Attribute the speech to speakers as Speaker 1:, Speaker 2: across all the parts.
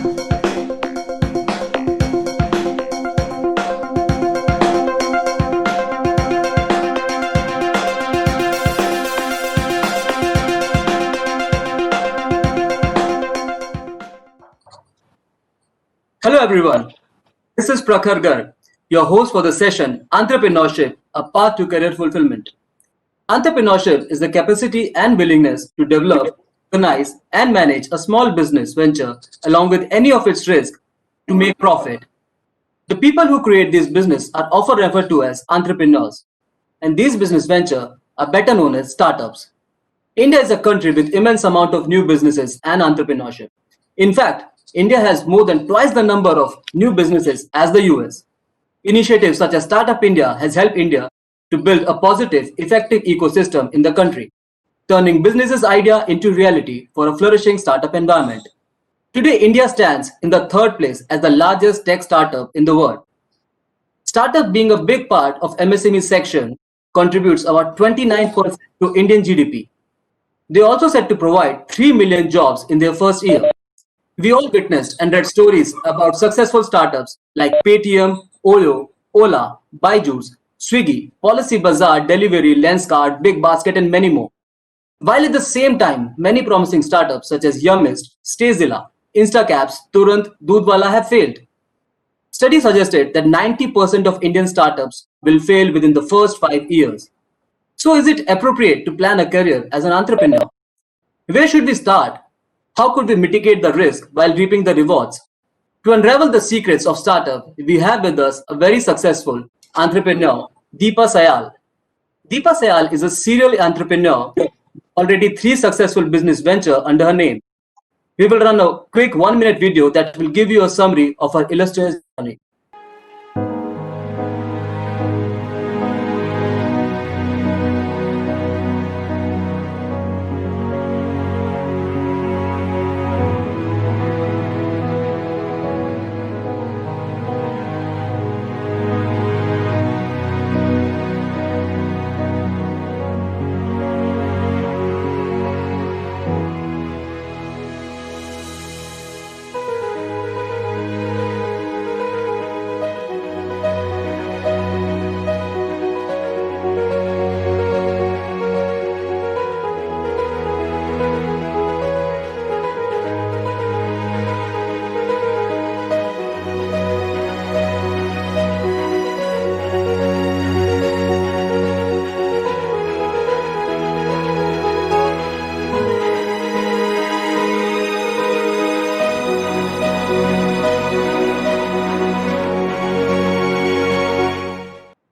Speaker 1: Hello everyone, this is Prakhar Garg, your host for the session Entrepreneurship, a Path to Career Fulfillment. Entrepreneurship is the capacity and willingness to develop, organize, and manage a small business venture along with any of its risks to make profit. The people who create these businesses are often referred to as entrepreneurs, and these business ventures are better known as startups. India is a country with immense amount of new businesses and entrepreneurship. In fact, India has more than twice the number of new businesses as the US. Initiatives such as Startup India has helped India to build a positive, effective ecosystem in the country, turning businesses idea into reality for a flourishing startup environment. Today, India stands in the third place as the largest tech startup in the world. Startup being a big part of MSME section contributes about 29% to Indian GDP. They also set to provide 3 million jobs in their first year. We all witnessed and read stories about successful startups like Paytm, Oyo, Ola, Byju's, Swiggy, Policy Bazaar, Delivery, Lenskart, Big Basket, and many more. While at the same time, many promising startups such as Yumist, Stayzilla, Instacaps, Turant, Doodhwala have failed. Studies suggested that 90% of Indian startups will fail within the first 5 years. So is it appropriate to plan a career as an entrepreneur? Where should we start? How could we mitigate the risk while reaping the rewards? To unravel the secrets of startup, we have with us a very successful entrepreneur, Deepa Sayal. Deepa Sayal is a serial entrepreneur, already 3 successful business ventures under her name. We will run a quick 1-minute video that will give you a summary of her illustrious journey.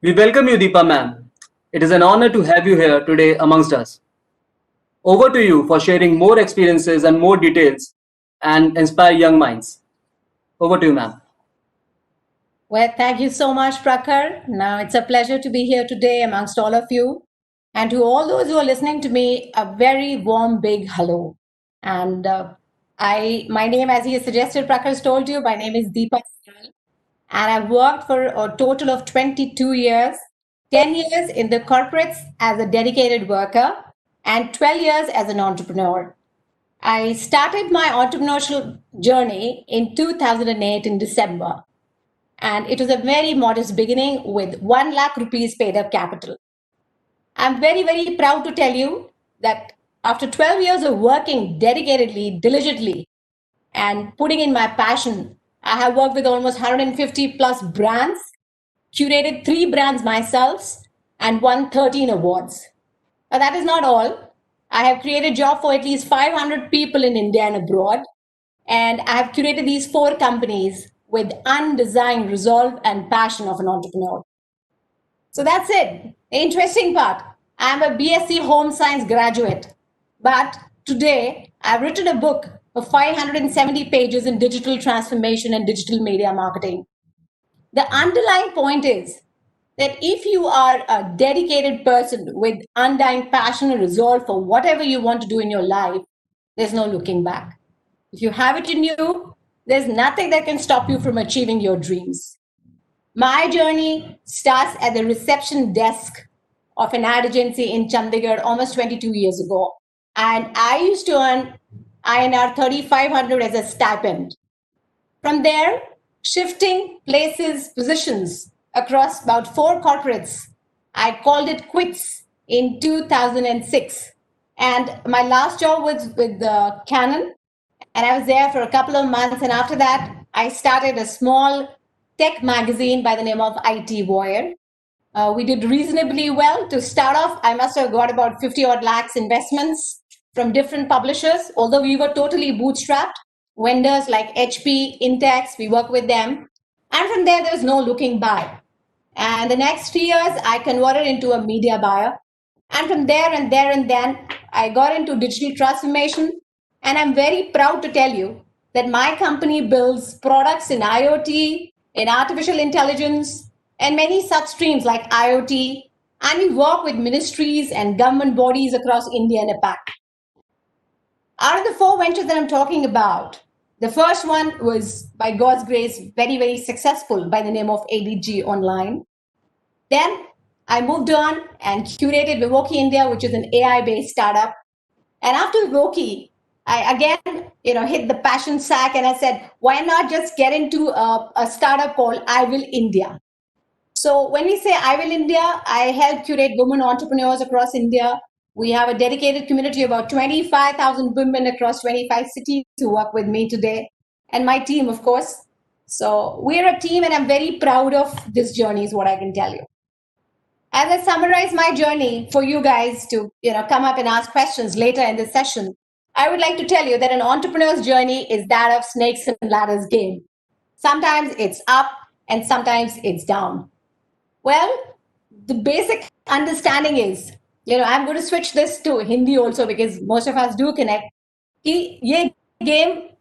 Speaker 1: We welcome you, Deepa ma'am. It is an honor to have you here today amongst us. Over to you for sharing more experiences and more details and inspire young minds. Over to you, ma'am.
Speaker 2: Well, thank you so much, Prakhar. Now, it's a pleasure to be here today amongst all of you. And to all those who are listening to me, a very warm, big hello. And my name, as he has suggested, Prakhar has told you, my name is Deepa. And I've worked for a total of 22 years, 10 years in the corporates as a dedicated worker, and 12 years as an entrepreneur. I started my entrepreneurial journey in 2008 in December. And it was a very modest beginning with 1 lakh rupees paid up capital. I'm very, very proud to tell you that after 12 years of working dedicatedly, diligently, and putting in my passion, I have worked with almost 150 plus brands, curated 3 brands myself, and won 13 awards. But that is not all. I have created job for at least 500 people in India and abroad. And I have curated these 4 companies with undesigned resolve and passion of an entrepreneur. So that's it. The interesting part. I'm a BSc Home Science graduate. But today, I've written a book of 570 pages in digital transformation and digital media marketing. The underlying point is that if you are a dedicated person with undying passion and resolve for whatever you want to do in your life, there's no looking back. If you have it in you, there's nothing that can stop you from achieving your dreams. My journey starts at the reception desk of an ad agency in Chandigarh almost 22 years ago. And I used to earn INR 3,500 as a stipend. From there, shifting places, positions across about 4 corporates, I called it quits in 2006. And my last job was with Canon, and I was there for a couple of months. And after that, I started a small tech magazine by the name of IT Warrior. We did reasonably well to start off. I must have got about 50 odd lakhs investments from different publishers, although we were totally bootstrapped. Vendors like HP, Intex, we work with them. And from there was no looking back. And the next 3 years, I converted into a media buyer. And from there and then, I got into digital transformation. And I'm very proud to tell you that my company builds products in IoT, in artificial intelligence, and many such streams like IoT. And we work with ministries and government bodies across India and APAC. Out of the 4 ventures that I'm talking about, the first one was, by God's grace, very, very successful by the name of ADG Online. Then I moved on and curated Vivoki India, which is an AI-based startup. And after Vivoki, I again, hit the passion sack and I said, why not just get into a startup called I Will India? So when we say I Will India, I help curate women entrepreneurs across India. We have a dedicated community of about 25,000 women across 25 cities who work with me today, and my team, of course. So we're a team, and I'm very proud of this journey, is what I can tell you. As I summarize my journey for you guys to come up and ask questions later in this session, I would like to tell you that an entrepreneur's journey is that of snakes and ladders game. Sometimes it's up and sometimes it's down. Well, the basic understanding is, I'm going to switch this to Hindi also because most of us do connect. Ki ye game,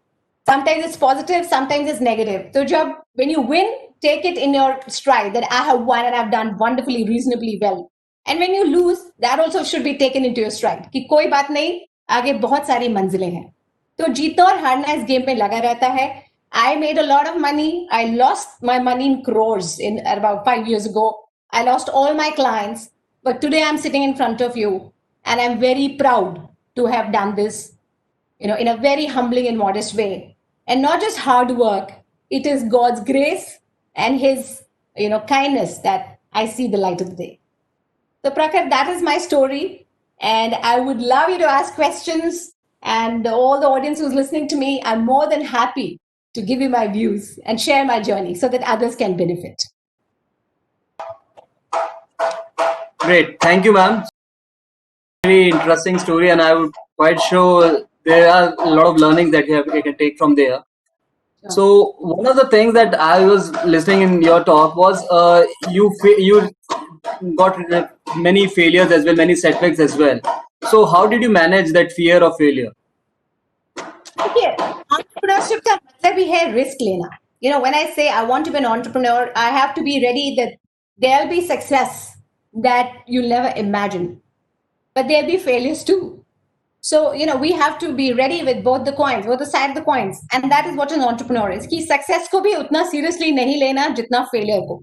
Speaker 2: sometimes it's positive, sometimes it's negative. So when you win, take it in your stride that I have won and I've done wonderfully, reasonably well. And when you lose, that also should be taken into your stride. Ki koi baat nahi, आगे बहुत सारी मंजिलें हैं. तो जीतना और हारना इस गेम में लगा रहता है. I made a lot of money. I lost my money in crores about 5 years ago. I lost all my clients. But today I'm sitting in front of you and I'm very proud to have done this, in a very humbling and modest way. And not just hard work, it is God's grace and his, kindness that I see the light of the day. So Prakhar, that is my story. And I would love you to ask questions. And all the audience who's listening to me, I'm more than happy to give you my views and share my journey so that others can benefit.
Speaker 1: Great. Thank you, ma'am. Very interesting story, and I would quite sure there are a lot of learnings that you can take from there.
Speaker 2: Sure.
Speaker 1: So one of the things that I was listening in your talk was you got many failures as well, many setbacks as well. So how did you manage that fear of failure?
Speaker 2: Okay, entrepreneurship का मतलब ही है risk लेना. When I say I want to be an entrepreneur, I have to be ready that there'll be success that you'll never imagine, but there'll be failures too. So, we have to be ready with both the side of the coins. And that is what an entrepreneur is. कि success को भी उतना seriously नहीं लेना जितना failure को.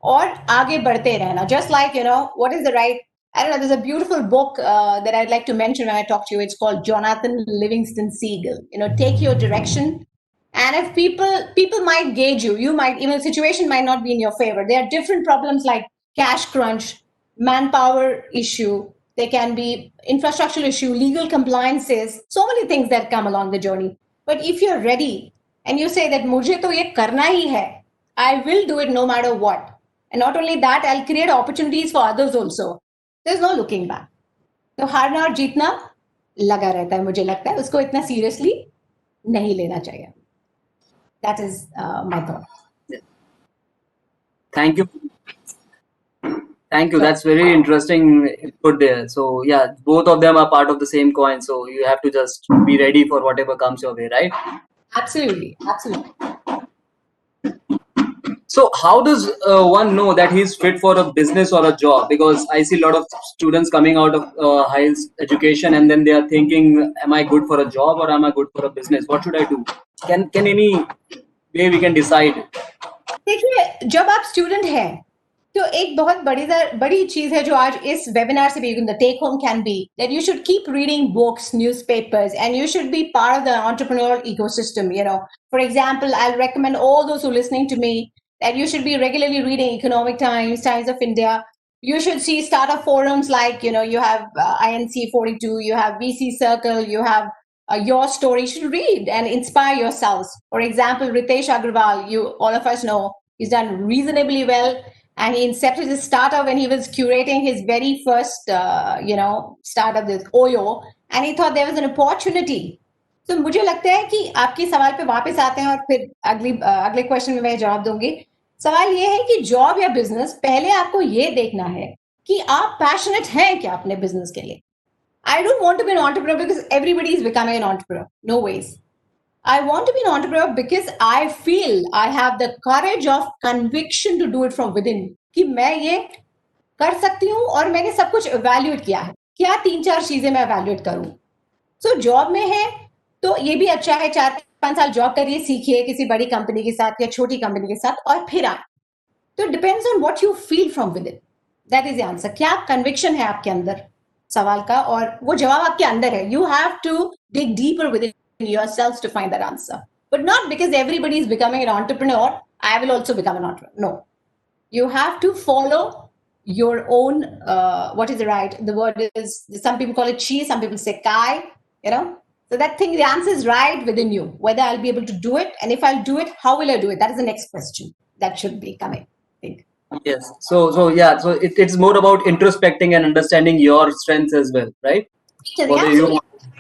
Speaker 2: और आगे बढ़ते रहना. Just like, what is the right, I don't know, there's a beautiful book that I'd like to mention when I talk to you. It's called Jonathan Livingston Seagull. Take your direction. And if people might gauge you might, even the situation might not be in your favor. There are different problems like cash crunch, manpower issue. There can be infrastructural issue, legal compliances, so many things that come along the journey. But if you're ready and you say that मुझे तो ये करना ही है, I will do it no matter what. And not only that, I'll create opportunities for others also. There's no looking back. तो हारना और जीतना लगा रहता है, मुझे लगता है उसको इतना seriously नहीं लेना चाहिए. That is my thought.
Speaker 1: Thank you. Thank you. That's very interesting input there. So yeah, both of them are part of the same coin. So you have to just be ready for whatever comes your way, right?
Speaker 2: Absolutely.
Speaker 1: So how does one know that he's fit for a business or a job? Because I see a lot of students coming out of higher education and then they are thinking, am I good for a job or am I good for a business? What should I do? Can any way we can decide?
Speaker 2: देखिए, जब आप student हैं तो एक बहुत बड़ी चीज है जो आज इस वेबिनार से भी the take home can be that you should keep reading books newspapers and you should be part of the entrepreneurial ecosystem. For example, I'll recommend all those who are listening to me that you should be regularly reading Economic Times, Times of India. You should see startup forums like, you have INC 42, you have VC Circle, you have your story. You should read and inspire yourselves. For example, Ritesh Agrawal, all of us know, he's done reasonably well. And he incepted his startup when he was curating his very first, startup, this Oyo, and he thought there was an opportunity. तो मुझे लगता है कि आपके सवाल पे वापस आते हैं और फिर अगले क्वेश्चन में मैं जवाब दूंगी. सवाल ये है कि जॉब या बिजनेस, पहले आपको ये देखना है कि आप पैशनेट हैं क्या अपने बिजनेस के लिए. I don't want to be an entrepreneur because everybody is becoming an entrepreneur. No ways. I want to be an entrepreneur because I feel I have the courage of conviction to do it from within. कि मैं ये कर सकती हूँ और मैंने सब कुछ evaluate किया है. क्या 3-4 चीजें मैं evaluate करूँ. So जॉब में है तो ये भी अच्छा है, 4-5 साल जॉब करिए, सीखिए किसी बड़ी कंपनी के साथ या छोटी कंपनी के साथ और फिर आए. तो depends on what you feel from within. That is the answer. क्या conviction है आपके अंदर सवाल का, और वो जवाब आपके अंदर है. You have to dig deeper within yourselves to find that answer, but not because everybody is becoming an entrepreneur I will also become an entrepreneur. No, you have to follow your own what is right, the word is, some people call it chi, some people say kai, so that thing, the answer is right within you, whether I'll be able to do it, and if I'll do it, how will I do it? That is the next question that should be coming, I think.
Speaker 1: Yes. So it's more about introspecting and understanding your strengths as well, right?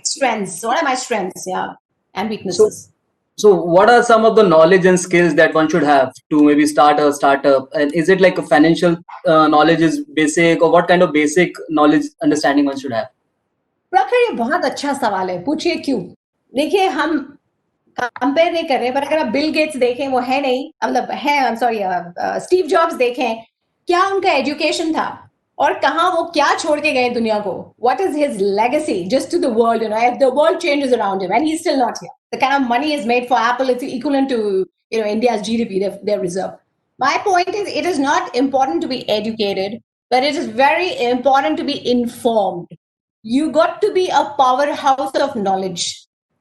Speaker 2: Strengths. What are my strengths? Yeah. And weaknesses.
Speaker 1: So what are some of the knowledge and skills that one should have to maybe start a startup? And is it like a financial knowledge is basic, or what kind of basic knowledge understanding one should have?
Speaker 2: प्रखर, ये बहुत अच्छा सवाल है. पूछिए क्यों. देखिए, हम कंपेयर नहीं कर रहे, पर अगर आप बिल गेट्स देखें, वो है नहीं, मतलब है, I am sorry, Steve jobs देखें, क्या उनका एजुकेशन था और कहाँ वो क्या छोड़ के गए दुनिया को. What is his legacy just to the world, if the world changes around him and he's still not here, the kind of money is made for Apple, it's equivalent to India's GDP, their reserve. My point is, it is not important to be educated, but it is very important to be informed. You got to be a powerhouse of knowledge.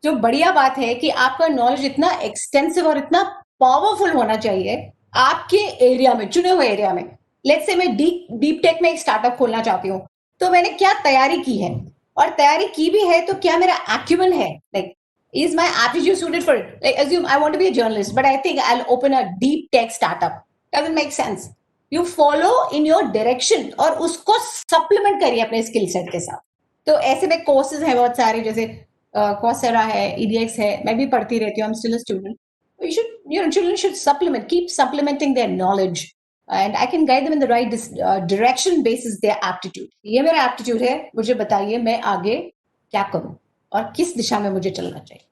Speaker 2: जो बढ़िया बात है कि आपका knowledge इतना extensive और इतना powerful होना चाहिए आपके एरिया में, चुने हुए एरिया में. लेट्स से मैं डीप टेक में एक स्टार्टअप खोलना चाहती हूँ, तो मैंने क्या तैयारी की है, और तैयारी की भी है तो क्या मेरा एक्यूमेन है, like is my aptitude suited for it. Like, assume I want to be a journalist, but I think I'll open a deep tech startup. Doesn't make sense. You follow in your direction और उसको supplement करिए अपने skill set के साथ. तो ऐसे में courses हैं बहुत सारे, जैसे Coursera है, EDX है, मैं भी पढ़ती रहती हूँ, I'm still a student. Children should keep supplementing their knowledge, and I can guide them in the right direction basis their aptitude. ये मेरा aptitude है, मुझे बताइए मैं आगे क्या करूँ और किस दिशा में मुझे चलना चाहिए.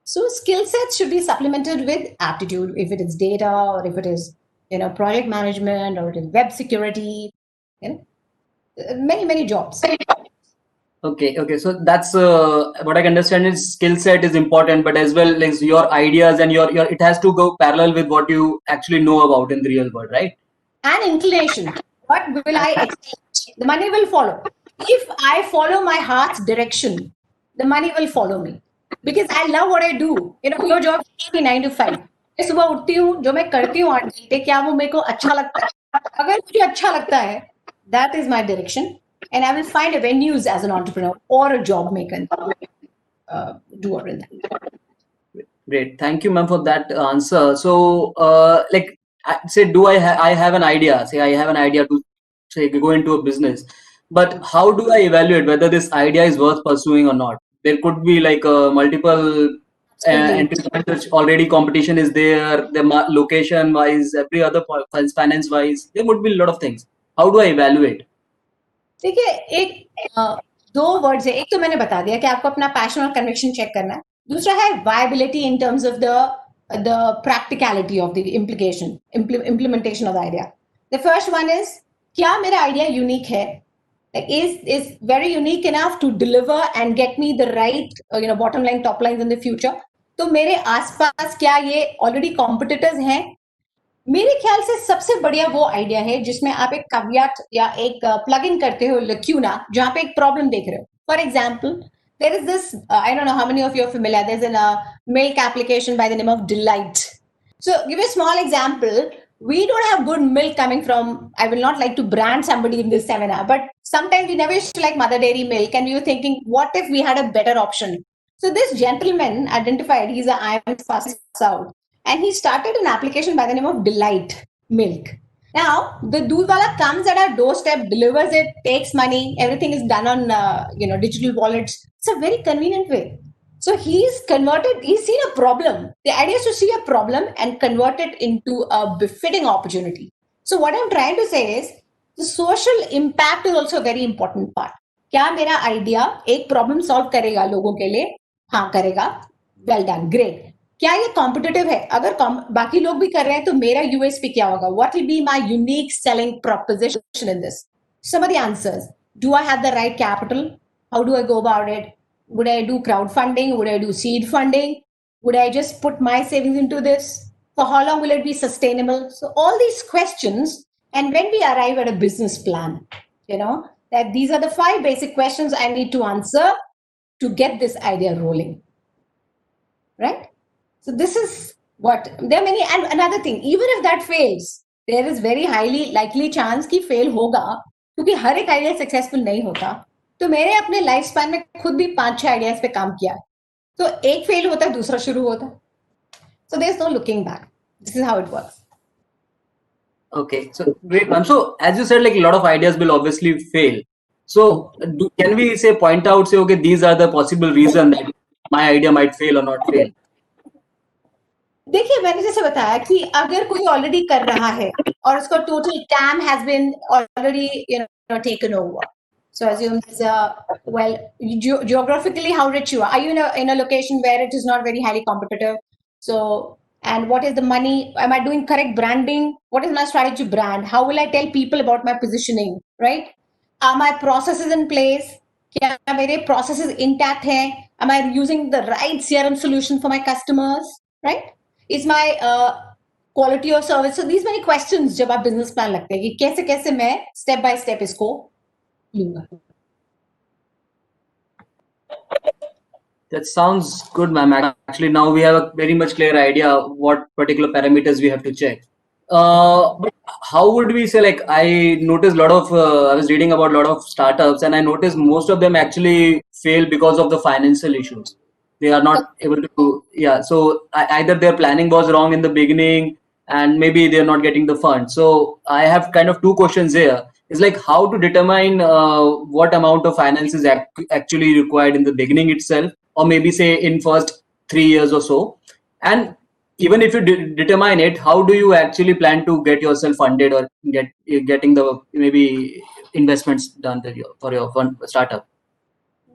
Speaker 2: So skill sets should be supplemented with aptitude, if it is data, or if it is project management, or it is web security, many jobs.
Speaker 1: Okay. So that's what I can understand is skill set is important, but as well as your ideas and your it has to go parallel with what you actually know about in the real world, right?
Speaker 2: And inclination. What will I expect? The money will follow. If I follow my heart's direction, the money will follow me, because I love what I do. Your job is 9 to 5. मैं सुबह उठती हूँ, जो मैं करती हूँ 8 घंटे, क्या वो मेरे को अच्छा लगता है? अगर मुझे अच्छा लगता है, that is my direction, and I will find avenues as an entrepreneur or a job maker doer in that.
Speaker 1: Great, thank you, ma'am, for that answer. So, say, I have an idea? Say I have an idea to go into a business, but how do I evaluate whether this idea is worth pursuing or not? There could be like multiple entries, already competition is there, the location wise, every other finance wise, there would be a lot of things. How do I evaluate?
Speaker 2: देखिए, एक 2 words है. एक तो मैंने बता दिया कि आपको अपना पैशन और कन्विक्शन चेक करना है. दूसरा है viability in terms of the practicality of the implementation of the idea. The first one is, क्या मेरा आइडिया यूनिक है, is very unique enough to deliver and get me the right bottom line, top lines in the future. तो मेरे आसपास क्या ये already competitors हैं, मेरे ख्याल से सबसे बढ़िया वो आइडिया है जिसमें आप एक caveat या एक प्लग इन करते हो lacuna जहां पे एक प्रॉब्लम देख रहे हो. For example, there is this, I don't know how many of you are familiar, there's a milk application by the name of Delight. So give you a small example. We don't have good milk coming from, I will not like to brand somebody in this seminar, but sometimes we never used to like Mother Dairy milk and we were thinking, what if we had a better option? So this gentleman identified, he's a I'm fast out, and he started an application by the name of Delight Milk. Now the doodwala comes at our doorstep, delivers it, takes money, everything is done on digital wallets. It's a very convenient way. So he's converted, he's seen a problem. The idea is to see a problem and convert it into a befitting opportunity. So what I'm trying to say is the social impact is also a very important part. क्या मेरा idea एक problem solve करेगा लोगों के लिए? हाँ करेगा. Well done, great. क्या ये कॉम्पिटिटिव है? अगर बाकी लोग भी कर रहे हैं तो मेरा यूएसपी क्या होगा? What will be my unique selling proposition in this? Some of the answers. Do I have the right capital? How do I go about it? Would I do crowdfunding? Would I do seed funding? Would I just put my savings into this? For how long will it be sustainable? So all these questions, and when we arrive at a business plan, that these are the 5 basic questions I need to answer to get this idea rolling. Right? So this is what, there are many, and another thing, even if that fails, there is very highly likely chance कि fail होगा, क्योंकि हर एक idea successful नहीं होता. तो मैंने अपने life span में खुद भी 5-6 आइडियाज पे काम किया है. तो एक फेल होता है, दूसरा शुरू होता है. So there's no looking back. This is how it works.
Speaker 1: Okay, so great, ma'am. So as you said, like a lot of ideas will obviously fail. So can we say point out, say, okay, these are the possible reason that my idea might fail or not fail?
Speaker 2: देखिए, मैंने जैसे बताया कि अगर कोई already कर रहा है और उसका total time has been already taken over. So assume well, geographically how rich you are. Are you in a location where it is not very highly competitive? So, and what is the money? Am I doing correct branding? What is my strategy brand? How will I tell people about my positioning? Right? Are my processes in place? क्या मेरे processes intact हैं? Am I using the right CRM solution for my customers? Right? Is my quality of service? So these many questions जब आप business plan लगते हैं कि कैसे कैसे मैं step by step इसको लूंगा.
Speaker 1: That sounds good, ma'am. Actually, now we have a very much clear idea what particular parameters we have to check. But how would we say, like, I noticed a lot of, I was reading about a lot of startups and I noticed most of them actually fail because of the financial issues. They are not able to, yeah. So either their planning was wrong in the beginning and maybe they're not getting the fund. So I have kind of 2 questions here. It's like how to determine what amount of finance is actually required in the beginning itself, or maybe say in first 3 years or so. And even if you determine it, how do you actually plan to get yourself funded or getting the maybe investments done for your startup?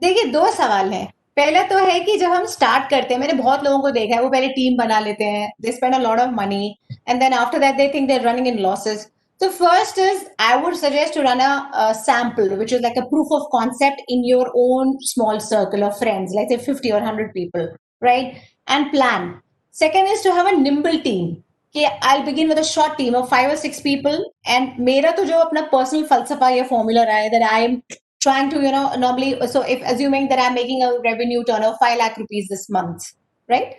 Speaker 2: देखिए, 2 सवाल हैं. पहला तो है कि जब हम start करते हैं, मैंने बहुत लोगों को देखा है, वो पहले टीम बना लेते हैं, they spend a lot of money, and then after that they think they're running in losses. So first is, I would suggest to run a sample, which is like a proof of concept in your own small circle of friends, like say 50 or 100 people, right? And plan. Second is to have a nimble team. कि I'll begin with a short team of 5 or 6 people, and मेरा तो जो अपना personal फलसफा या formula रहा है, that I am trying to, normally, so if assuming that I'm making a revenue turn of 5 lakh rupees this month, right?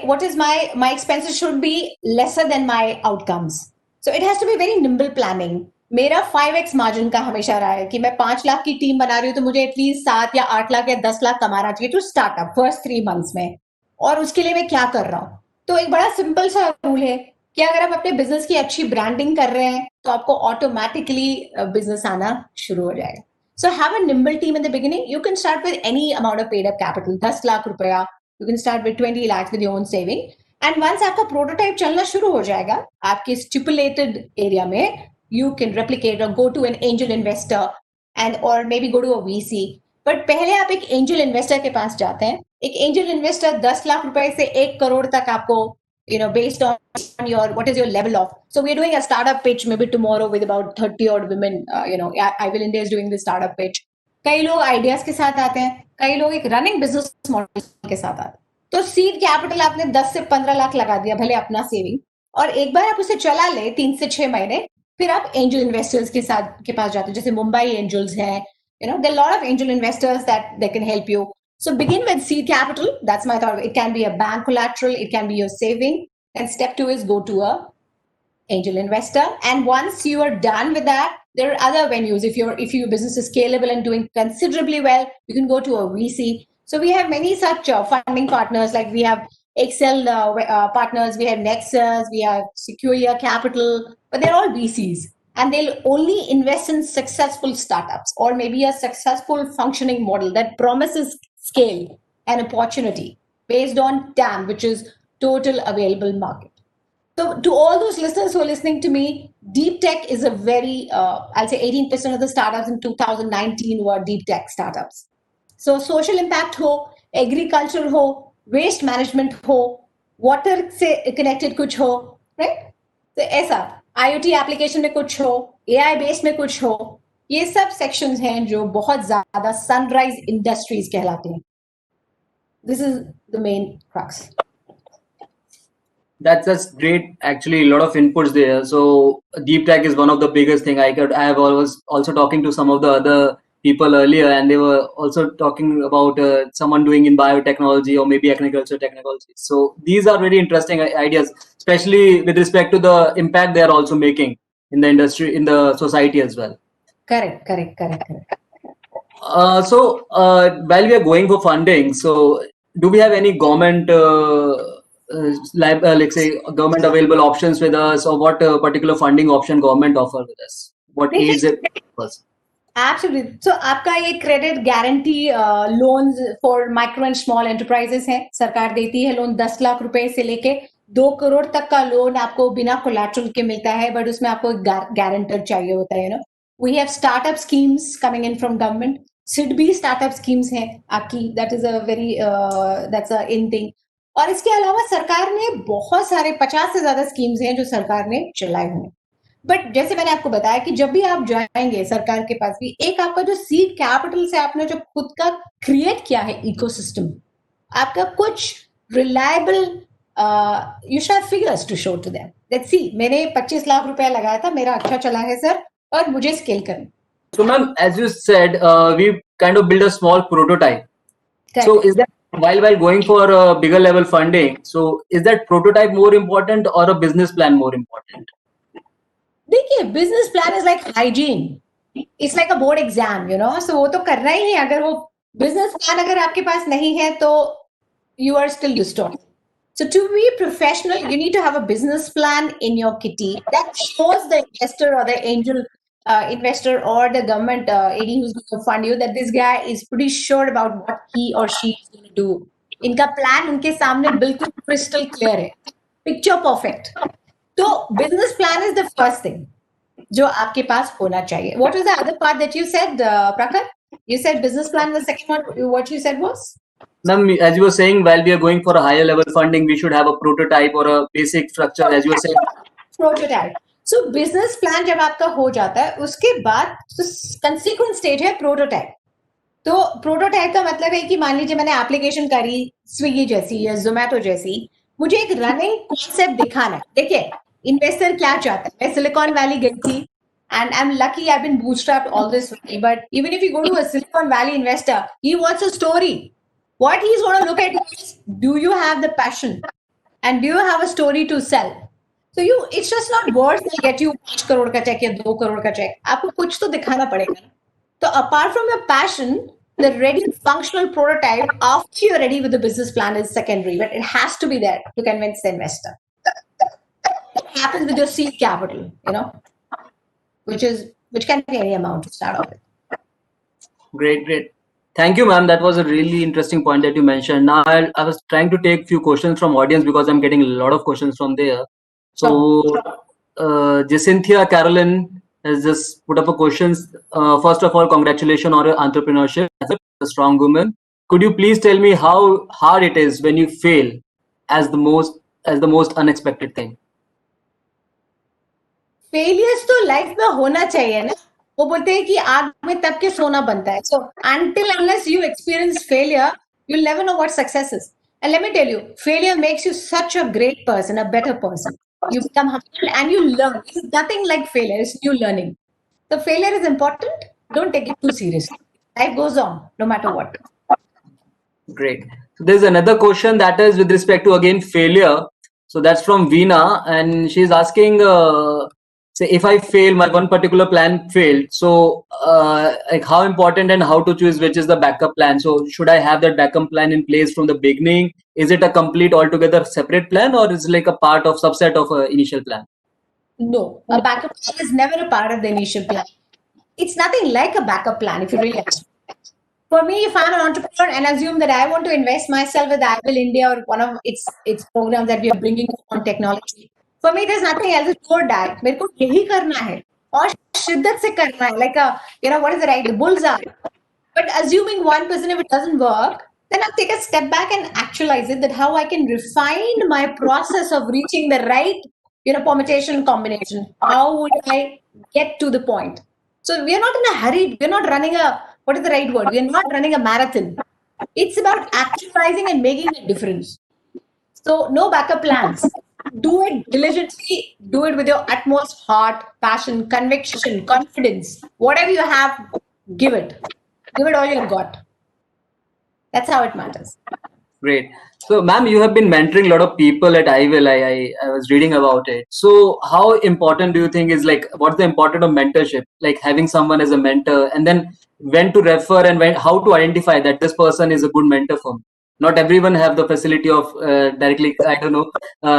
Speaker 2: What is my expenses should be lesser than my outcomes. So it has to be very nimble planning. मेरा 5x margin का हमेशा रहा है कि मैं 5 लाख की team बना रही हूँ तो मुझे एटलीस्ट 7 या 8 लाख या 10 लाख कमाना चाहिए टू स्टार्टअप फर्स्ट 3 मंथ्स में. और उसके लिए मैं क्या कर रहा हूँ? तो एक बड़ा सिंपल सा रूल है कि अगर आप अपने बिजनेस की अच्छी ब्रांडिंग कर रहे हैं तो आपको ऑटोमेटिकली बिजनेस आना शुरू हो जाएगा. So have a nimble team in the beginning. You can start with any amount of paid up capital, 10 lakh रुपया. You can start with 20 lakhs with your own saving. And once आपका prototype चलना शुरू हो जाएगा, आपके stipulated area में, you can replicate or go to an angel investor and or maybe go to a VC. But पहले आप एक angel investor के पास जाते हैं. एक angel investor 10 लाख रुपए से 1 करोड़ तक आपको, based on what is your level of. So we're doing a startup pitch maybe tomorrow with about 30 odd women. I Will India is doing the startup pitch. कई लोग आइडियाज के साथ आते हैं, कई लोग एक रनिंग बिजनेस मॉडल के साथ आते हैं. तो सीड कैपिटल आपने 10 से 15 लाख लगा दिया, भले अपना सेविंग, और एक बार आप उसे चला ले 3 से 6 महीने, फिर आप एंजल इन्वेस्टर्स के पास जाते हो, जैसे मुंबई एंजल्स है, there are a lot of angel investors that they can help you. So begin with seed capital. That's my thought. It can be a bank collateral, it can be your saving. And step 2 is go to a angel investor. And once you are done with that, there are other venues. If your business is scalable and doing considerably well, you can go to a VC. So we have many such funding partners. Like we have Excel partners, we have Nexus, we have Sequoia Capital, but they're all VCs. And they'll only invest in successful startups or maybe a successful functioning model that promises scale and opportunity based on TAM, which is total available market. So to all those listeners who are listening to me, deep tech is a very, I'll say 18% of the startups in 2019 were deep tech startups. So social impact ho, agriculture ho, waste management ho, water से connected कुछ हो, right? तो ऐसा IoT application में कुछ हो, AI based में कुछ हो, ये सब सेक्शंस हैं जो बहुत ज्यादा सनराइज इंडस्ट्रीज कहलाते हैं. This is the main crux.
Speaker 1: That's great. Actually, a lot of inputs there. So deep tech is one of the biggest thing. I have always also talking to some of the other people earlier, and they were also talking about someone doing in biotechnology or maybe agriculture technology. So these are very interesting ideas, especially with respect to the impact they are also making in the industry, in the society as well.
Speaker 2: Correct.
Speaker 1: So while we are going for funding, so do we have any government let's say government available options with us, or what particular funding option government offer with us? What aids it was?
Speaker 2: Absolutely. So आपका ये credit guarantee loans for micro and small enterprises है, सरकार देती है loan 10 lakh रुपए से लेके 2 करोड़ तक का लोन आपको बिना कोलैटरल के मिलता है, बट उसमें आपको गारंटर चाहिए होता है. We have startup schemes coming in from government. SIDBI startup schemes है आपकी, that is a very that's a in thing. और इसके अलावा सरकार ने बहुत सारे 50 से ज्यादा स्कीम्स हैं जो सरकार ने चलाए हुए हैं. बट जैसे मैंने आपको बताया कि जब भी आप जाएंगे सरकार के पास भी, एक आपका जो सीड कैपिटल से आपने जो खुद का क्रिएट किया है इकोसिस्टम, आपका कुछ reliable you should have figures to show to them. Let's see, मैंने 25 लाख रुपया लगाया था, मेरा अच्छा चला है सर, और मुझे स्केल करना.
Speaker 1: So ma'am, as you said, we kind of build a small prototype.
Speaker 2: Correct.
Speaker 1: So is that while going for a bigger level funding, so is that prototype more important or a business plan more important?
Speaker 2: देखिए, business plan is like hygiene, it's like a board exam, so वो तो करना ही है. अगर वो business plan अगर आपके पास नहीं है तो you are still distort. So to be professional, you need to have a business plan in your kitty that shows the investor or the angel investor or the government AD who's going to fund you that this guy is pretty sure about what he or she is going to do. इनका plan उनके सामने बिल्कुल crystal clear है, picture perfect. तो business plan is the first thing जो आपके पास होना चाहिए. What was the other part that you said, Prakhar? You said business plan. The second one, what you said was?
Speaker 1: Ma'am, as you were saying, while we are going for a higher level funding, we should have a prototype or a basic structure, as you were saying.
Speaker 2: Prototype. So business plan जब आपका हो जाता है, उसके बाद consequent stage है prototype. तो prototype का मतलब है कि मान लीजिए मैंने एप्लीकेशन करी स्विगी जैसी या जोमेटो जैसी, मुझे एक रनिंग कॉन्सेप्ट दिखाना है. देखिए, इन्वेस्टर क्या चाहता है. मैं सिलिकॉन वैली गई थी and I'm lucky I've been bootstrapped all this way, but even if you go to a Silicon Valley investor, he wants a story. What he's going to look at is, do you have the passion and do you have a story to sell? So it's just not words that get you 5 crore का check या 2 करोड़ का check. आपको कुछ तो दिखाना पड़ेगा. So apart from your passion, the ready functional prototype after you're ready with the business plan is secondary, but it has to be there to convince the investor. It happens with your seed capital, which can be any amount to start off with.
Speaker 1: Great. Thank you, ma'am. That was a really interesting point that you mentioned. Now, I was trying to take few questions from audience because I'm getting a lot of questions from there. So, Jacinthia Carolyn has just put up a question. First of all, congratulations on your entrepreneurship as a strong woman. Could you please tell me how hard it is when you fail as the most unexpected thing?
Speaker 2: Failures तो life में होना चाहिए ना. वो बोलते हैं कि आग में तप के सोना बनता है. So until unless you experience failure, you'll never know what success is. And let me tell you, failure makes you such a great person, a better person. You become humble and you learn. It's nothing like failure, it's new learning. So failure is important. Don't take it too seriously. Life goes on, no matter what.
Speaker 1: Great. So there's another question that is with respect to again failure. So that's from Veena, and she's asking, say if I fail, my one particular plan failed. So like how important and how to choose which is the backup plan. So should I have that backup plan in place from the beginning? Is it a complete altogether separate plan, or is it like a part of subset of a initial plan?
Speaker 2: No, a backup plan is never a part of the initial plan. It's nothing like a backup plan if you really ask me. For me, if I'm an entrepreneur and assume that I want to invest myself with Apple India or one of its programs that we are bringing on technology, for me, there's nothing else. It's go die. मेरे को यही करना है और शिद्दत से करना है. Like a, what is the right? The bullseye. But assuming 1%, if it doesn't work, then I'll take a step back and actualize it. That how I can refine my process of reaching the right, permutation combination. How would I get to the point? So we are not in a hurry. We're not running a, what is the right word? We are not running a marathon. It's about actualizing and making a difference. So no backup plans. Do it diligently. Do it with your utmost heart, passion, conviction, confidence. Whatever you have, give it. Give it all you've got. That's how it matters.
Speaker 1: Great. So, ma'am, you have been mentoring a lot of people at IVIL. I was reading about it. So, how important do you think is like what's the importance of mentorship? Like having someone as a mentor, and then when to refer and how to identify that this person is a good mentor for me. Not everyone have the facility of directly, I don't know,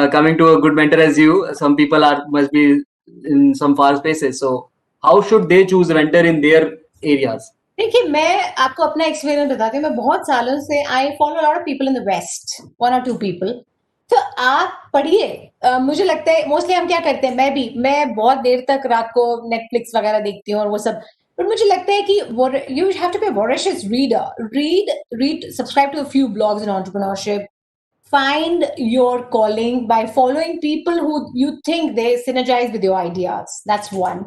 Speaker 1: coming to a good mentor as you. Some people must be in some far spaces. So, how should they choose a mentor in their areas?
Speaker 2: देखिए मैं आपको अपना experience बताती हूँ. मैं बहुत सालों से I follow lot of people in the west, 1 or 2 people. तो आप पढ़िए. मुझे लगता है मोस्टली हम क्या करते हैं, मैं बहुत देर तक रात को नेटफ्लिक्स वगैरह देखती हूँ और वो सब. बट मुझे लगता है कि you have to be a voracious reader. Read subscribe to a few blogs in entrepreneurship. Find your calling by following people who you think they synergize with your ideas. That's one.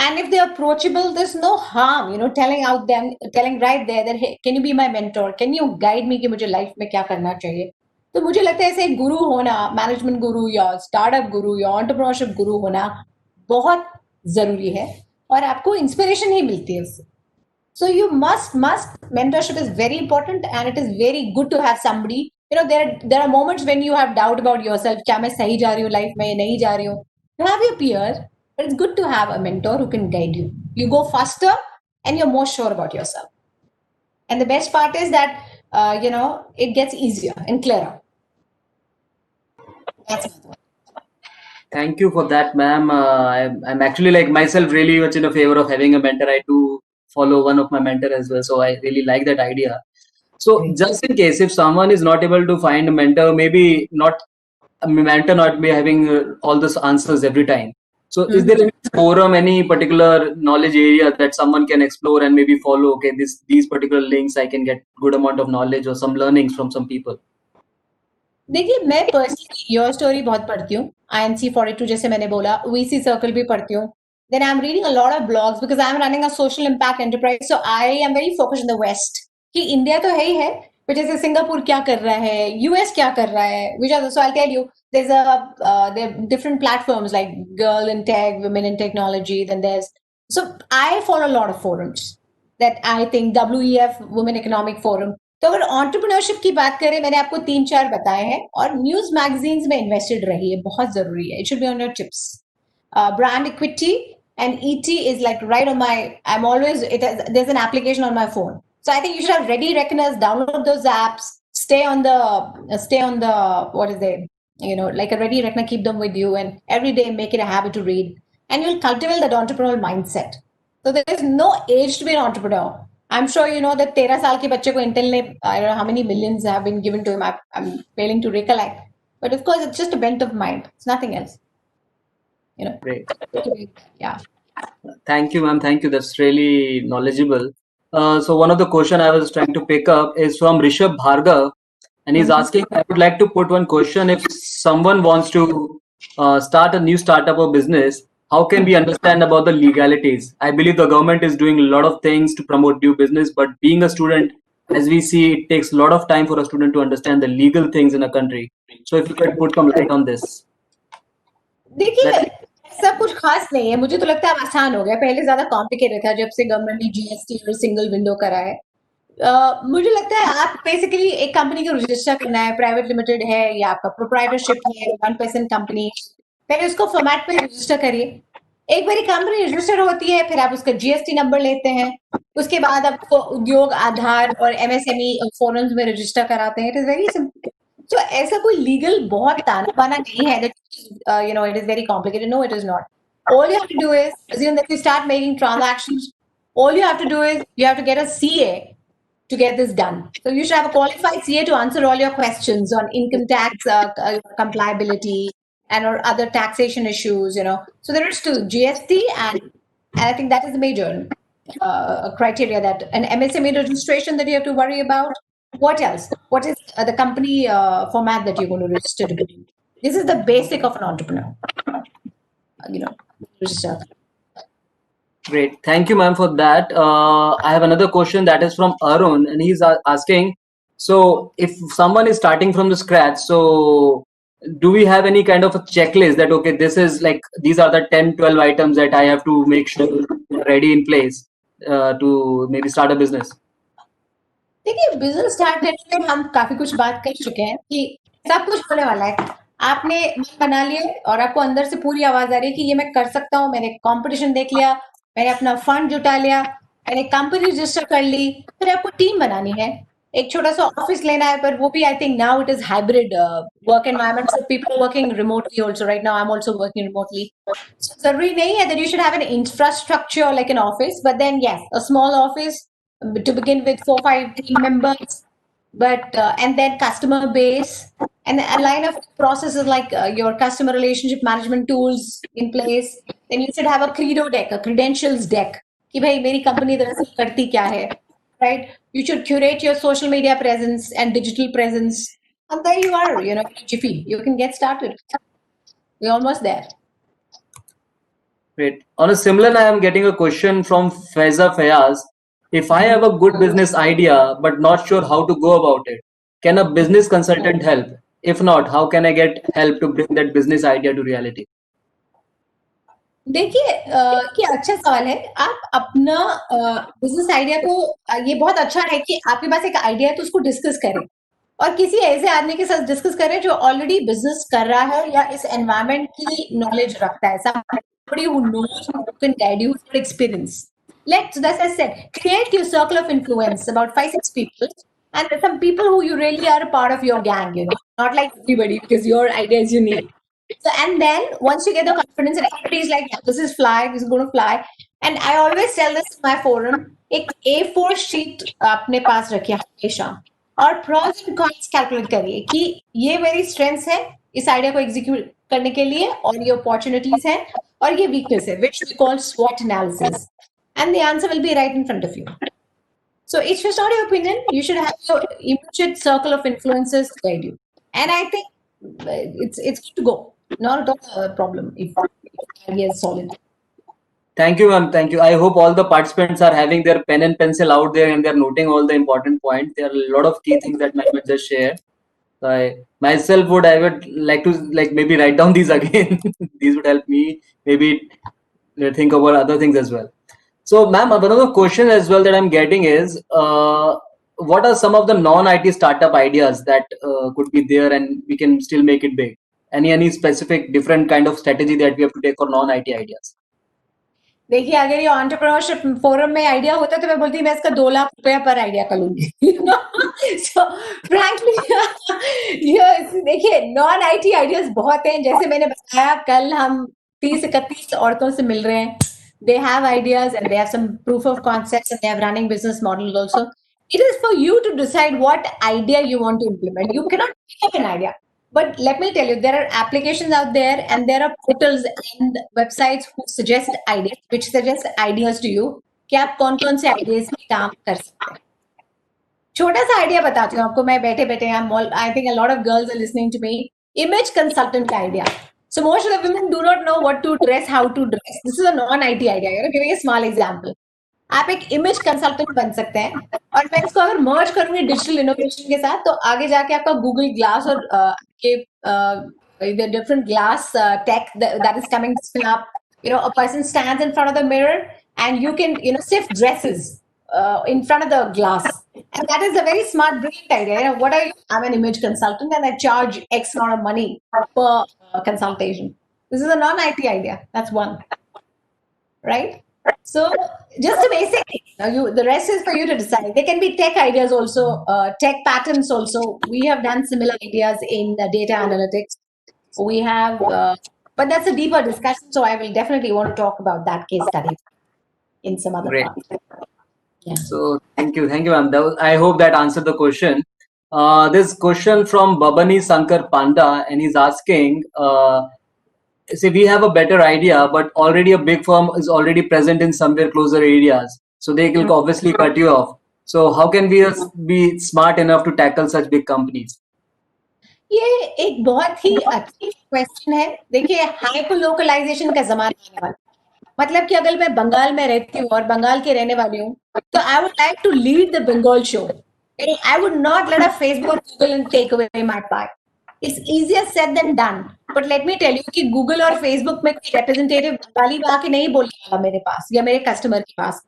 Speaker 2: And if they're approachable, there's no harm, telling right there that, hey, can you be my mentor? Can you guide me कि मुझे life में क्या करना चाहिए? तो मुझे लगता है ऐसे एक गुरु होना, मैनेजमेंट गुरु या स्टार्टअप गुरु या एंटरप्रेन्योरशिप गुरु होना बहुत जरूरी है और आपको इंस्पिरेशन ही मिलती है उससे. So you must mentorship is very important and it is very good to have somebody. There are moments when you have doubt about yourself. क्या मैं सही जा रही हूँ लाइफ में या नहीं जा रही हूँ? You have your peers, but it's good to have a mentor who can guide you. You go faster and you're more sure about yourself. And the best part is that it gets easier and clearer. That's my thought.
Speaker 1: Thank you for that, ma'am. I'm actually like myself really much in a favor of having a mentor. I do follow one of my mentor as well, so I really like that idea. So just in case if someone is not able to find a mentor, maybe not a mentor not be having all those answers every time. So is there any forum, any particular knowledge area that someone can explore and maybe follow? Okay, these particular links I can get good amount of knowledge or some learnings from some people.
Speaker 2: देखिए मैं personally your story बहुत पढ़ती हूँ. INC 42 जैसे मैंने बोला, VC circle भी पढ़ती हूँ. Then I'm reading a lot of blogs because I'm running a social impact enterprise. So I am very focused in the West. कि इंडिया तो है ही है, but जैसे सिंगापुर क्या कर रहा है, US क्या कर रहा है, so I'll tell you, there are different platforms like Girl in Tech, Women in Technology. Then so I follow a lot of forums that I think WEF, Women Economic Forum. तो अगर entrepreneurship की बात करें, मैंने आपको 3-4 बताए हैं और न्यूज मैगजीन्स में इन्वेस्टेड रहिए, बहुत जरूरी है. It should be on your tips. Brand equity and ET is like right on my. I'm always there's an application on my phone, so I think you should have ready reckoners. Download those apps. Stay on the what is it? Like a ready reckoner. Keep them with you, and every day make it a habit to read, and you'll cultivate that entrepreneurial mindset. So there is no age to be an entrepreneur. I'm sure you know that 13 साल के बच्चे को Intel ने, I don't know how many millions have been given to him. I'm failing to recollect, but of course it's just a bent of mind. It's nothing else.
Speaker 1: Great.
Speaker 2: Yeah.
Speaker 1: Thank you, ma'am. Thank you. That's really knowledgeable. So one of the question I was trying to pick up is from Rishabh Bhargav, and he's asking, I would like to put one question. If someone wants to start a new startup or business, how can we understand about the legalities? I believe the government is doing a lot of things to promote new business, but being a student, as we see, it takes a lot of time for a student to understand the legal things in a country. So if you could put some light on this.
Speaker 2: देखिए
Speaker 1: That
Speaker 2: ऐसा कुछ खास नहीं है, मुझे तो लगता है अब आसान हो गया, पहले ज्यादा कॉम्प्लिकेटेड था जब से गवर्नमेंट ने जीएसटी और सिंगल विंडो करा है। मुझे लगता है आप बेसिकली एक कंपनी को रजिस्टर करना है, प्राइवेट लिमिटेड है या आपका प्रोप्राइटरशिप है, 1% कंपनी, पहले उसको फॉर्मेट पे रजिस्टर करिए। एक बारी कंपनी रजिस्टर होती है, फिर आप उसका जीएसटी नंबर लेते हैं, उसके बाद आपको उद्योग आधार और एमएसएमई फोरम्स में रजिस्टर कराते हैं। It is very simple. तो ऐसा कोई लीगल बहुत ताना बाना नहीं है that it is very complicated. No, it is not. All you have to do is assume that you start making transactions. All you have to do is you have to get a CA to get this done. So you should have a qualified CA to answer all your questions on income tax compliability and or other taxation issues. So there is two GST and I think that is the major criteria, that an MSME registration that you have to worry about. What else? What is the company format that you're going to register to be? This is the basic of an entrepreneur. Register.
Speaker 1: Great. Thank you, ma'am, for that. I have another question that is from Arun, and he's asking, so if someone is starting from the scratch, so do we have any kind of a checklist that, okay, this is like, these are the 10, 12 items that I have to make sure are ready in place to maybe start a business?
Speaker 2: देखिए business start करने में हम काफी कुछ बात कर चुके हैं कि सब कुछ होने वाला है। आपने मन बना लिया और आपको अंदर से पूरी आवाज आ रही है कि ये मैं कर सकता हूँ, मैंने कंपटीशन देख लिया, मैंने अपना फंड जुटा लिया, मैंने कंपनी रजिस्टर कर ली, फिर आपको टीम बनानी है, एक छोटा सा ऑफिस लेना है, पर वो भी I think now it is hybrid work environment, so people working remotely also. Right now I am also working remotely. जरूरी नहीं है that you should have an infrastructure like an office, but then yes, a small office to begin with, 4 5 team members, but and then customer base and a line of processes like your customer relationship management tools in place. Then you should have a credo deck, a credentials deck, कि भाई मेरी company दरअसल करती क्या है, right? You should curate your social media presence and digital presence, and there you are, jiffy, you can get started. We're almost there.
Speaker 1: Great. On a similar, I am getting a question from Faiza Fayaz. If I have a good business idea but not sure how to go about it, can a business consultant help? If not, how can I get help to bring that business idea to reality?
Speaker 2: देखिए कि अच्छा सवाल है। आप अपना business idea को ये बहुत अच्छा है कि आपके पास एक आइडिया है तो उसको डिस्कस करें, और किसी ऐसे आदमी के साथ डिस्कस करें जो ऑलरेडी बिजनेस कर रहा है या इस एनवायरनमेंट की नॉलेज रखता है, somebody who knows, who can guide you with experience. As I said, create your circle of influence, about 5 6 people, and some people who you really are a part of your gang, not like everybody, because your idea is unique. So, and then once you get the confidence and everybody is like, yeah, this is fly, this is going to fly. And I always tell this to my forum, एक A4 sheet अपने पास रखिए हमेशा, और pros and cons calculate करिए कि ये मेरी strengths है इस आइडिया को एग्जीक्यूट करने के लिए, और ये अपॉर्चुनिटीज है, और ये वीकनेस है, which we call SWOT analysis, and the answer will be right in front of you. So it's just not your opinion. You should have your immediate circle of influences to guide you, and I think it's good to go. Not at all a problem if idea is solid.
Speaker 1: Thank you, ma'am. Thank you. I hope all the participants are having their pen and pencil out there and they're noting all the important points. There are a lot of key things that ma'am would just share. I would like to maybe write down these again. These would help me maybe think about other things as well. So, ma'am, another question as well that I'm getting is, what are some of the non-IT startup ideas that could be there and we can still make it big? Any specific different kind of strategy that we have to take for non-IT ideas?
Speaker 2: देखिए अगर ये entrepreneurship forum में idea होता तो मैं बोलती मैं इसका 2 लाख रुपया पर आइडिया कर लूंगी। सो फ्रैंकली देखिए नॉन आईटी आइडियाज बहुत हैं, जैसे मैंने बताया कल हम 30 31 औरतों से मिल रहे हैं। They have ideas and they have some proof of concepts and they have running business models also. It is for you to decide what idea you want to implement. You cannot pick up an idea. But let me tell you, there are applications out there and there are portals and websites who suggest ideas, which suggest ideas to you कि आप कौन-कौन से ideas में काम कर सकते हैं। छोटा सा आइडिया बताती हूँ आपको, मैं बैठे बैठे I think a lot of girls are listening to me. Image consultant का idea. So most of the women do not know what to dress, how to dress. This is a non-IT idea. You know, giving a small example. आप एक image consultant बन सकते हैं, और मैं इसको अगर मर्ज करूंगी डिजिटल इनोवेशन के साथ तो आगे जाके आपका गूगल ग्लास और के the different glass tech that is coming up. A person stands in front of the mirror and you can, sift dresses in front of the glass. And that is a very smart, brilliant idea. What are you? I'm an image consultant and I charge X amount of money per consultation. This is a non-IT idea. That's one. Right? So just the basic, the rest is for you to decide. There can be tech ideas also, tech patterns also. We have done similar ideas in data analytics. We have, but that's a deeper discussion. So I will definitely want to talk about that case study in some other
Speaker 1: Great.
Speaker 2: part. Yeah.
Speaker 1: So thank you, ma'am. I hope that answered the question. This question from Babani Sankar Panda, and he's asking, say we have a better idea, but already a big firm is already present in somewhere closer areas, so they will obviously cut you off. So how can we be smart enough to tackle such big companies?
Speaker 2: ये एक बहुत ही अच्छी question है. देखिए, hyper localisation का जमाना आने वाला. मतलब कि अगर मैं बंगाल में रहती हूँ और बंगाल के रहने वाली हूँ, तो I would like to lead the Bengal show. I would not let a Facebook Google and take away my part. It's easier said than done. But let me tell you कि गूगल और फेसबुक में कोई representative Bengali आके नहीं बोलने वाला मेरे पास या मेरे कस्टमर के पास.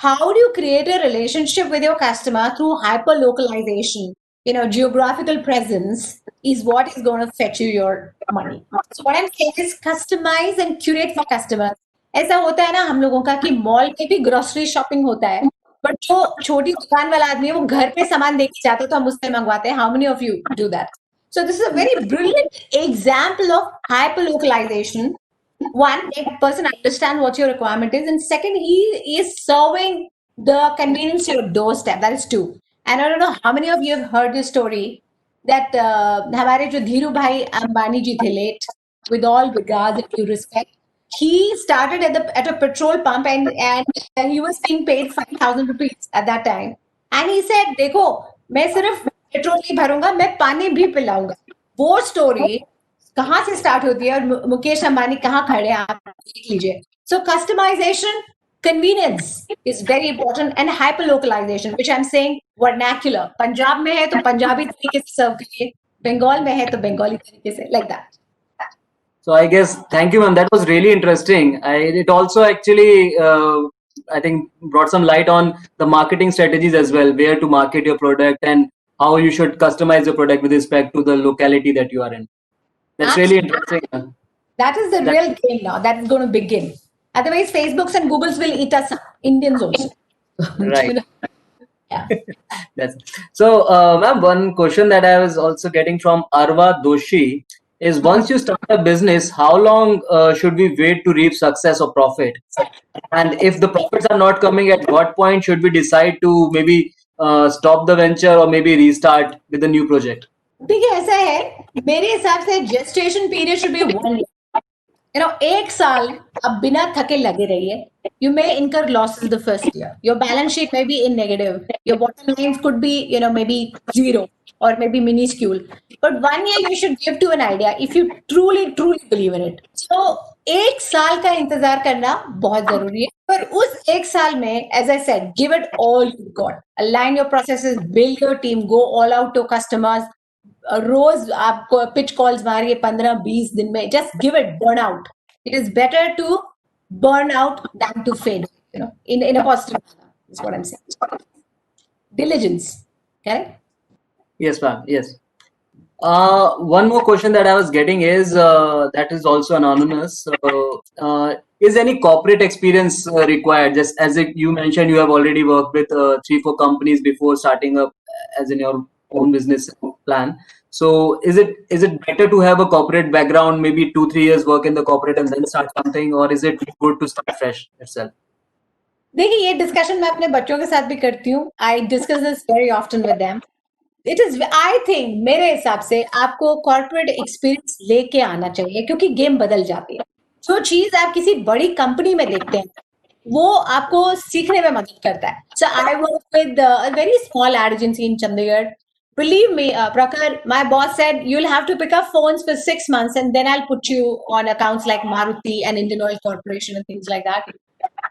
Speaker 2: How do you create a relationship with your customer through hyper localization? Geographical presence is what is going to fetch you your money. So what I'm saying is customize and curate for customers. ऐसा होता है ना हम लोगों का कि mall में भी ग्रोसरी शॉपिंग होता है, बट जो छोटी दुकान वाला आदमी है वो घर पे सामान देके जाता है तो हम उससे मंगवाते हैं. How many of you do that? So this is a very brilliant example of hyper localization. One, a person understands what your requirement is, and second, he is serving the convenience to your doorstep. That is two. And I don't know how many of you have heard this story that हमारे जो धीरू भाई अंबानी जी थे late, with all regards and due respect, he started at a petrol pump and he was being paid 5,000 rupees at that time. And he said, देखो मैं सिर्फ petrol नहीं भरूंगा, मैं पानी भी पिलाऊंगा. वो स्टोरी कहाँ से स्टार्ट होती है और मुकेश अंबानी कहाँ खड़े हैं आप देख लीजिए. So customization, convenience is very important, and hyper localization, which I'm saying vernacular. Punjab में है तो पंजाबी तरीके से सर्व करिए, बंगाल में है तो बंगाली तरीके से, like that.
Speaker 1: So I guess, thank you, ma'am. That was really interesting. It also actually, I think, brought some light on the marketing strategies as well, where to market your product and how you should customize your product with respect to the locality that you are in. That's really interesting.
Speaker 2: That is the real game now. That is going to begin. Otherwise, Facebooks and Googles will eat us up, Indians also.
Speaker 1: Right.
Speaker 2: Yeah.
Speaker 1: So, ma'am, one question that I was also getting from Arva Doshi is, once you start a business, how long should we wait to reap success or profit? And if the profits are not coming, at what point should we decide to maybe stop the venture or maybe restart with a new project?
Speaker 2: देखिए ऐसा है, मेरे हिसाब से gestation period should be 1 year. 1 साल अब बिना थके लगे रहिए. You may incur losses the first year. Your balance sheet may be in negative. Your bottom lines could be, maybe 0 or maybe minuscule. But 1 year you should give to an idea if you truly believe in it. So 1 साल का इंतजार करना बहुत जरूरी है. पर उस 1 साल में, as I said, give it all you've got. Align your processes, build your team, go all out to customers. रोज आपको पिच कॉल्स मारिए 15-20 दिन में. Just give it, burn out. It is better to burn out than to fade, in a positive manner, is what I'm saying. Diligence, correct?
Speaker 1: Yes, ma'am. Yes. One more question that I was getting is, that is also anonymous. Is any corporate experience required? Just as you mentioned, you have already worked with 3-4 companies before starting up as in your own business plan. So is it better to have a corporate background, maybe 2-3 years work in the corporate and then start something, or is it good to start fresh itself?
Speaker 2: देखिए ये discussion मैं अपने बच्चों के साथ भी करती हूँ. I discuss this very often with them. It is, I think, मेरे हिसाब से आपको कॉर्पोरेट एक्सपीरियंस लेके आना चाहिए, क्योंकि गेम बदल जाती है. जो चीज आप किसी बड़ी कंपनी में देखते हैं वो आपको सीखने में मदद करता है. So I work with a very small ad agency in Chandigarh. Believe me, Prakhar, my boss said you'll have to pick up phones for 6 months and then I'll put you on accounts like Maruti and Indian Oil Corporation and things like that.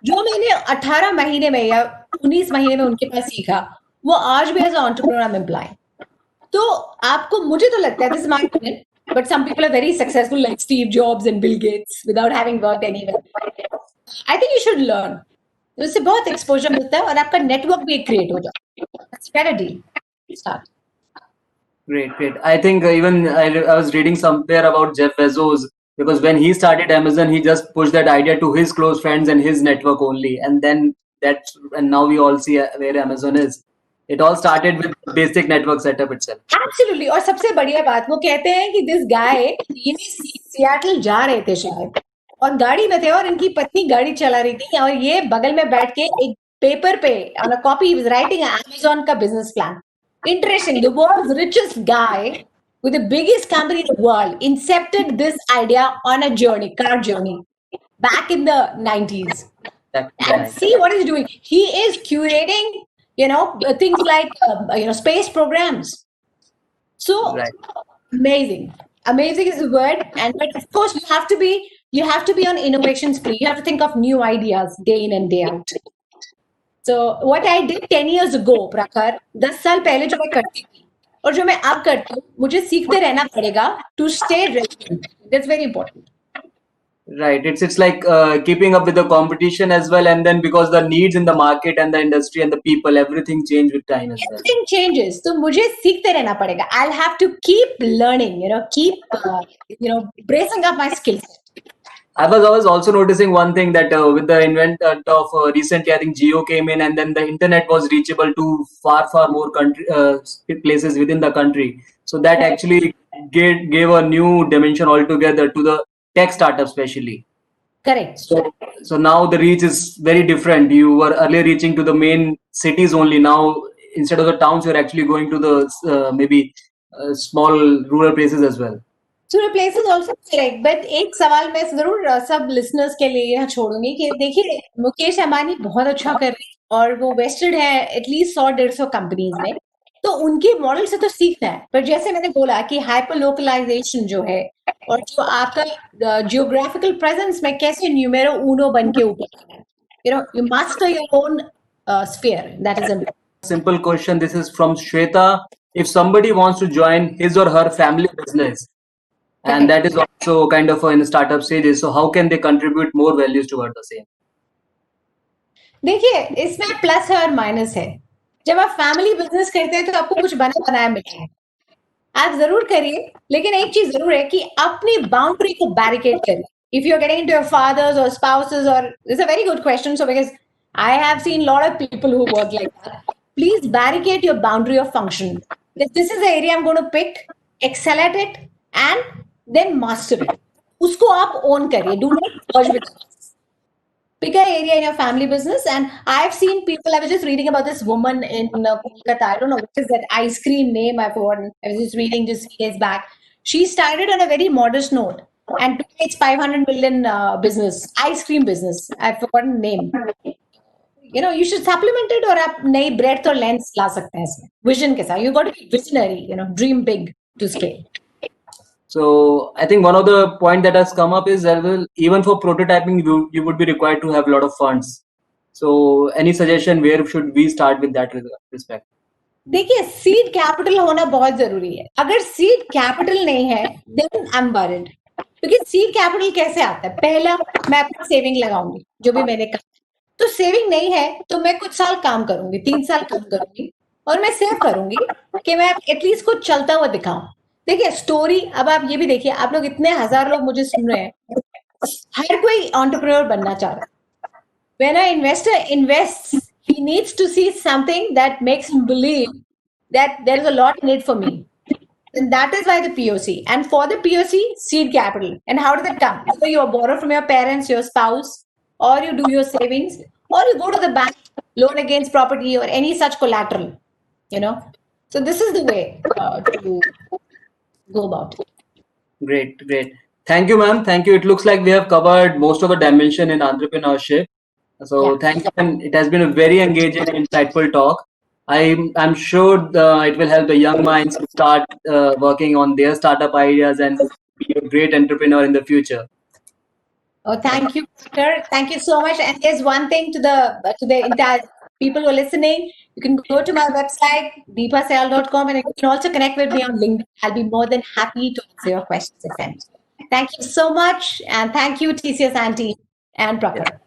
Speaker 2: जो मैंने 18 महीने में या 19 महीने में उनके पास सीखा, वो आज भी as an entrepreneur I am employing. तो आपको, मुझे तो लगता है, this is my opinion, but some people are very successful, like Steve Jobs and Bill Gates, without having worked anywhere. I think you should learn. उससे बहुत exposure मिलता है और आपका network भी create हो जाता है. That's better deal. Start.
Speaker 1: Great, great. I think even I was reading somewhere about Jeff Bezos, because when he started Amazon, he just pushed that idea to his close friends and his network only, and then and now we all see where Amazon is. It all started with basic network setup itself.
Speaker 2: Absolutely. और सबसे बढ़िया बात वो कहते हैं कि this guy ये Seattle जा रहे थे शायद और गाड़ी में थे और इनकी पत्नी गाड़ी चला रही थी और ये बगल में बैठ के एक पेपर पे on a copy he was writing an Amazon का business plan. Interesting. The world's richest guy with the biggest company in the world incepted this idea on a journey, car journey, back in the 90s. And see what he's doing. He is curating, things like, space programs. So
Speaker 1: Right.
Speaker 2: amazing. Amazing is the word. But of course, you have to be on innovation spree. You have to think of new ideas day in and day out. So what I did 10 years ago, Prakhar, 10 साल पहले जो मैं करती थी और जो मैं अब करती हूँ, मुझे सीखते रहना पड़ेगा to stay relevant. That's very important.
Speaker 1: Right. It's like keeping up with the competition as well, and then because the needs in the market and the industry and the people, everything change with time as well.
Speaker 2: Everything changes. So मुझे सीखते रहना पड़ेगा. I'll have to keep learning, keep, bracing up my skills.
Speaker 1: I was also noticing one thing that with the invent of recently, I think Geo came in, and then the internet was reachable to far more places within the country. So that actually gave a new dimension altogether to the tech startup, especially.
Speaker 2: Correct.
Speaker 1: So now the reach is very different. You were earlier reaching to the main cities only. Now instead of the towns, you're actually going to the maybe small rural places as well.
Speaker 2: So the place is also correct, but एक सवाल मैं जरूर सब listeners के लिए यहाँ छोड़ूंगी कि देखिए मुकेश अंबानी बहुत अच्छा कर रहे हैं और वो वेस्टेड है एटलीस्ट 100-150 कंपनीज में, तो उनके मॉडल से तो सीखना है. पर जैसे मैंने बोला कि हाइपर लोकलाइजेशन जो है और जो आपका जियोग्राफिकल प्रेजेंस में कैसे न्यूमेरो उनो बन के ऊपर है, you master your own sphere. That is important.
Speaker 1: Simple question. This is from Shweta. If somebody wants to join his or her family business, and that is also kind of in startup stages, so how can they contribute more values toward the same?
Speaker 2: देखिए इसमें plus है और minus है. जब आप family business करते हैं तो आपको कुछ बना बनाया मिलता है, आप जरूर करिए, लेकिन एक चीज जरूर है कि अपनी बाउंड्री को बैरिकेड करिए. If you're getting into your fathers or spouses, or it's a very good question, so because I have seen a lot of people who work like that, please barricade your boundary of function. This is the area I'm going to pick, excel at it, and then master it. उसको आप own करिए. Do not merge with others. Pick an area in your family business, and I've seen people. I was just reading about this woman in Kolkata. I don't know what is that ice cream name. I forgot. I was just reading just days back. She started on a very modest note, and today it's 500 million business, ice cream business. I've forgotten the name. You should supplement it, और आप नई breadth और length ला सकते हैं इसमें. Vision के साथ. You got to be visionary. Dream big to scale.
Speaker 1: So I think one of the point that has come up is that even for prototyping, you would be required to have a lot of funds. So any suggestion where should we start with that respect?
Speaker 2: देखिए seed capital होना बहुत जरूरी है. अगर seed capital नहीं है then I am worried, क्योंकि seed capital कैसे आता है? पहला मैं अपना सेविंग लगाऊंगी जो भी मैंने कहा, तो सेविंग नहीं है तो मैं कुछ साल काम करूंगी, 3 साल काम करूंगी और मैं सेव करूंगी कि मैं एटलीस्ट कुछ चलता हुआ दिखाऊं. देखिए स्टोरी, अब आप ये भी देखिए, आप लोग इतने हजार लोग मुझे सुन रहे हैं, हर कोई एंटरप्रेन्योर बनना चाह रहा है. When an investor invests, he needs to see something that makes him believe that there is a lot in it for me. And that is why the POC. And for the POC, seed capital. And how does it come? Either you borrow from your parents, your spouse, or you do your savings, or you go to the bank, loan against property, or any such collateral. So this is the way to go about it.
Speaker 1: Great. Thank you, ma'am. Thank you. It looks like we have covered most of the dimension in entrepreneurship. So thank you. And it has been a very engaging and insightful talk. I'm sure it will help the young minds to start working on their startup ideas and be a great entrepreneur in the future.
Speaker 2: Oh, thank you, Peter. Thank you so much. And there's one thing to the entire people who are listening, you can go to my website, deepasayal.com, and you can also connect with me on LinkedIn. I'll be more than happy to answer your questions if any. Thank you so much. And thank you, TCS Auntie and Prakhar.